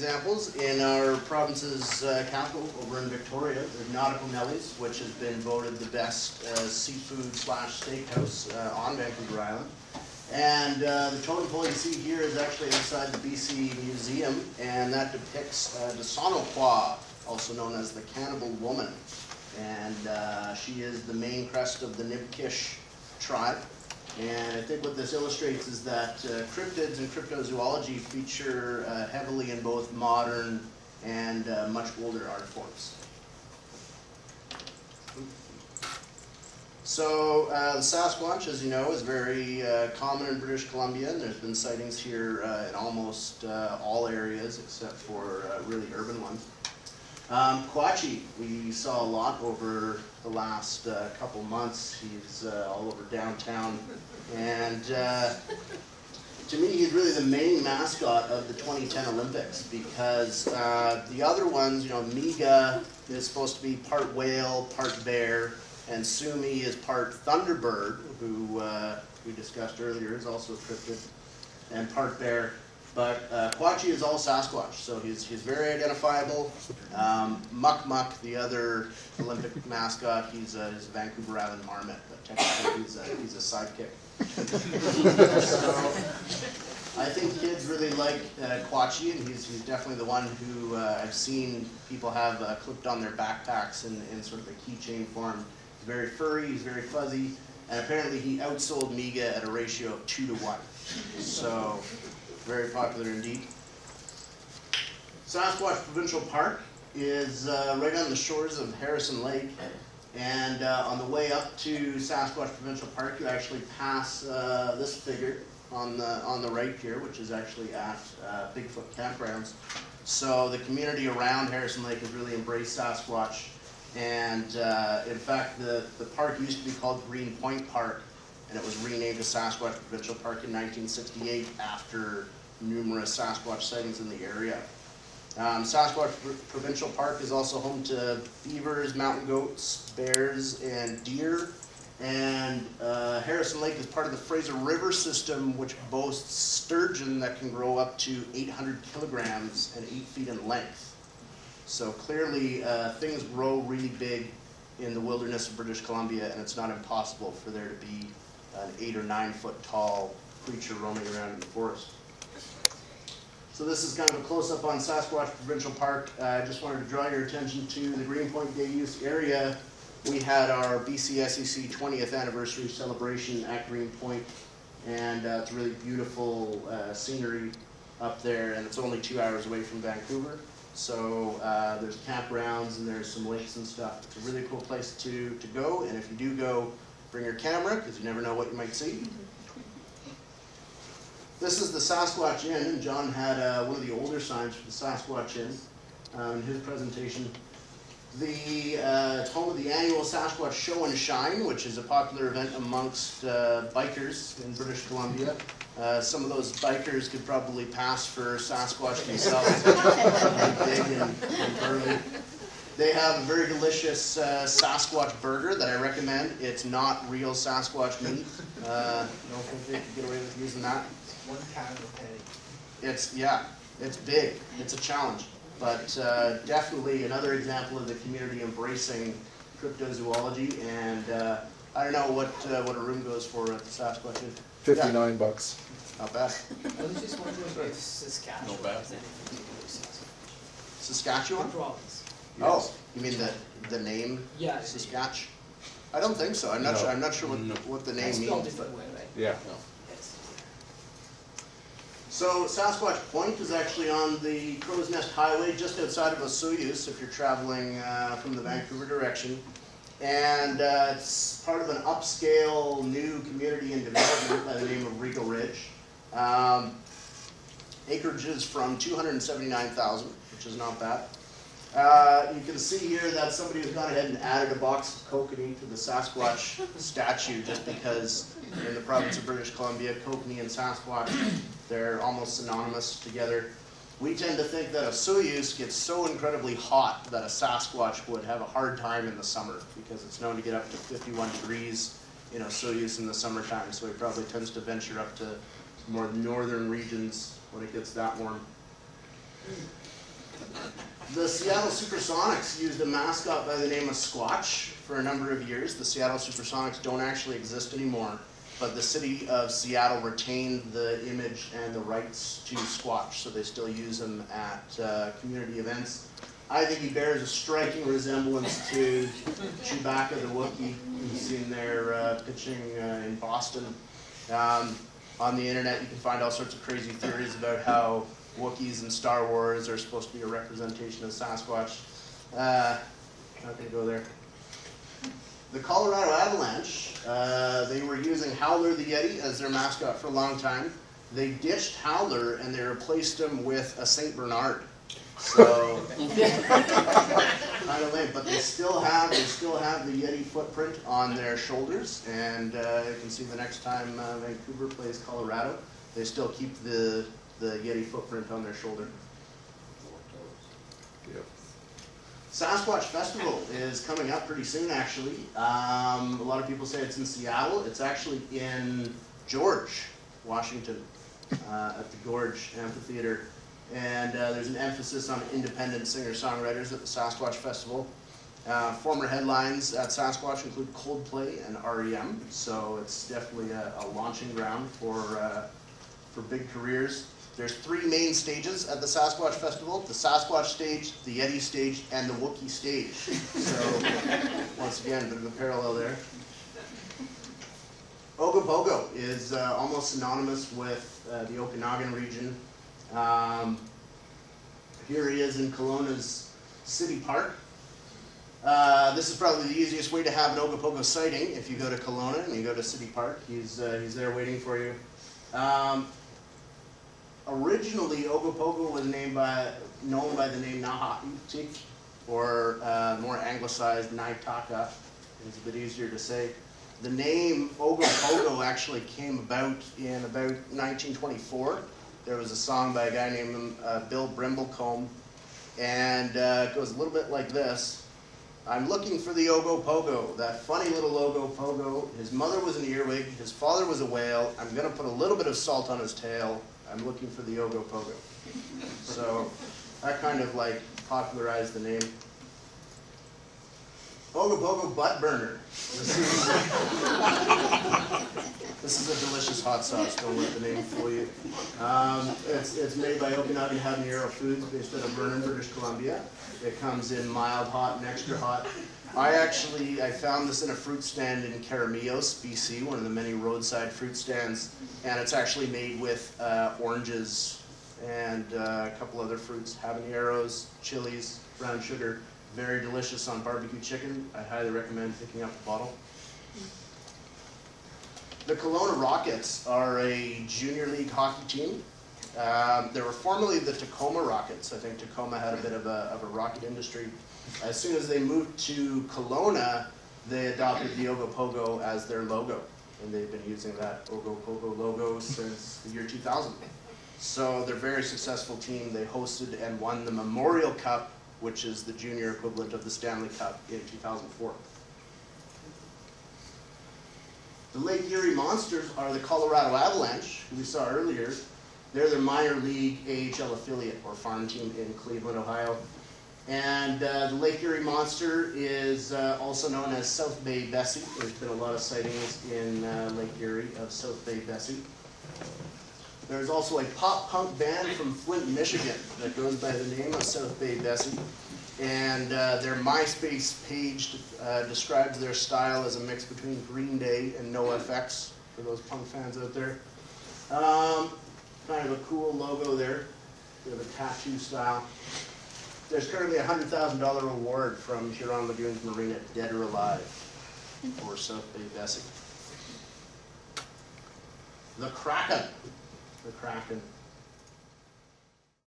examples. In our province's capital, over in Victoria, there's Nautical Nelly's, which has been voted the best seafood slash steakhouse on Vancouver Island. And the totem pole you see here is actually inside the BC Museum, and that depicts the Sonoqua, also known as the Cannibal Woman. And she is the main crest of the Nibkish tribe. And I think what this illustrates is that cryptids and cryptozoology feature heavily in both modern and much older art forms. So the Sasquatch, as you know, is very common in British Columbia, and there's been sightings here in almost all areas except for really urban ones. Quachi, we saw a lot over the last couple months. He's all over downtown, and to me, he's really the main mascot of the 2010 Olympics, because the other ones, you know, Miga is supposed to be part whale, part bear, and Sumi is part thunderbird, who we discussed earlier is also a cryptid, and part bear. But Quachi is all Sasquatch, so he's very identifiable. Muck Muck, the other Olympic mascot, he's a Vancouver Island marmot, but technically he's a sidekick. So I think kids really like Quachi, and he's definitely the one who I've seen people have clipped on their backpacks in sort of a keychain form. He's very furry, he's very fuzzy, and apparently he outsold Miga at a ratio of 2 to 1. So very popular indeed. Sasquatch Provincial Park is right on the shores of Harrison Lake, and on the way up to Sasquatch Provincial Park, you actually pass this figure on the right here, which is actually at Bigfoot Campgrounds. So the community around Harrison Lake has really embraced Sasquatch, and in fact, the park used to be called Green Point Park, and it was renamed to Sasquatch Provincial Park in 1968 after numerous Sasquatch sightings in the area. Sasquatch Provincial Park is also home to beavers, mountain goats, bears, and deer. And Harrison Lake is part of the Fraser River system, which boasts sturgeon that can grow up to 800 kilograms and 8 feet in length. So clearly things grow really big in the wilderness of British Columbia, and it's not impossible for there to be an 8 or 9 foot tall creature roaming around in the forest. So this is kind of a close-up on Sasquatch Provincial Park. I just wanted to draw your attention to the Greenpoint Day Use area. We had our BCSEC 20th anniversary celebration at Greenpoint, and it's really beautiful scenery up there, and it's only 2 hours away from Vancouver. So there's campgrounds and there's some lakes and stuff. It's a really cool place to go, and if you do go, bring your camera, because you never know what you might see. This is the Sasquatch Inn, and John had one of the older signs for the Sasquatch Inn in his presentation. It's home of the annual Sasquatch Show and Shine, which is a popular event amongst bikers in British Columbia. Some of those bikers could probably pass for Sasquatch themselves. They're big and burly. They have a very delicious Sasquatch burger that I recommend. It's not real Sasquatch meat. I don't think they can get away with using that. 1 pound of patty. It's big. It's a challenge. But definitely another example of the community embracing cryptozoology, and I don't know what a room goes for at the Sasquatch Inn. $59 bucks. Not bad. I was just wondering if Saskatchewan has anything to do with Sasquatch. Saskatchewan? The province. Yes. Oh, you mean the name? Yeah. Saskatch? I don't think so. I'm not sure. I'm not sure what the name It's means. spelled a different way, right? Yeah. No. Yes. So Sasquatch Point is actually on the Crow's Nest Highway, just outside of Osoyoos, if you're traveling from the Vancouver direction. And it's part of an upscale new community in development by the name of Regal Ridge. Acreage is from 279,000, which is not bad. You can see here that somebody has gone ahead and added a box of kokanee to the Sasquatch statue, just because in the province of British Columbia, kokanee and Sasquatch, they're almost synonymous together. We tend to think that a Osoyoos gets so incredibly hot that a Sasquatch would have a hard time in the summer, because it's known to get up to 51 degrees in Osoyoos in the summertime, so he probably tends to venture up to more northern regions when it gets that warm. The Seattle Supersonics used a mascot by the name of Squatch for a number of years. The Seattle Supersonics don't actually exist anymore, but the city of Seattle retained the image and the rights to Squatch, so they still use him at community events. I think he bears a striking resemblance to Chewbacca the Wookiee, who's seen there pitching in Boston. On the internet, you can find all sorts of crazy theories about how Wookiees in Star Wars are supposed to be a representation of Sasquatch. Not going to go there. The Colorado Avalanche, they were using Howler the Yeti as their mascot for a long time. They ditched Howler and they replaced him with a Saint Bernard. So, kind of lame, but they still have the Yeti footprint on their shoulders, and you can see the next time Vancouver plays Colorado, they still keep the Yeti footprint on their shoulder. Yep. Sasquatch Festival is coming up pretty soon, actually. A lot of people say it's in Seattle. It's actually in George, Washington, at the Gorge Amphitheater. And there's an emphasis on independent singer-songwriters at the Sasquatch Festival. Former headlines at Sasquatch include Coldplay and REM, so it's definitely a launching ground for big careers. There's 3 main stages at the Sasquatch Festival: the Sasquatch stage, the Yeti stage, and the Wookiee stage. So, once again, a bit of a parallel there. Ogopogo is almost synonymous with the Okanagan region. Here he is in Kelowna's City Park. This is probably the easiest way to have an Ogopogo sighting. If you go to Kelowna and you go to City Park, he's there waiting for you. Originally, Ogopogo was known by the name Naha'itik, or more anglicized Naitaka. It's a bit easier to say. The name Ogopogo actually came about in about 1924. There was a song by a guy named Bill Brimblecombe, and it goes a little bit like this. I'm looking for the Ogopogo, that funny little Ogopogo. His mother was an earwig, his father was a whale. I'm going to put a little bit of salt on his tail. I'm looking for the Ogopogo. So that kind of like popularized the name. Ogopogo butt burner. This is a delicious hot sauce, don't let the name fool you. It's made by Okanagan Habanero Foods based out of Vernon, British Columbia. It comes in mild hot and extra hot. I found this in a fruit stand in Karamillos, BC, one of the many roadside fruit stands, and it's actually made with oranges and a couple other fruits, habaneros, chilies, brown sugar. Very delicious on barbecue chicken. I highly recommend picking up a bottle. The Kelowna Rockets are a junior league hockey team. They were formerly the Tacoma Rockets. I think Tacoma had a bit of a rocket industry. As soon as they moved to Kelowna, they adopted the Ogopogo as their logo. And they've been using that Ogopogo logo since the year 2000. So they're a very successful team. They hosted and won the Memorial Cup, which is the junior equivalent of the Stanley Cup, in 2004. The Lake Erie Monsters are the Colorado Avalanche, who we saw earlier. They're their minor league AHL affiliate or farm team in Cleveland, Ohio. And the Lake Erie Monster is also known as South Bay Bessie. There's been a lot of sightings in Lake Erie of South Bay Bessie. There's also a pop punk band from Flint, Michigan that goes by the name of South Bay Bessie. And their MySpace page describes their style as a mix between Green Day and NoFX, for those punk fans out there. Kind of a cool logo there, bit of a tattoo style. There's currently a $100,000 award from Huron Lagoons Marina, Dead or Alive, for South Bay Bessie. The Kraken. The Kraken.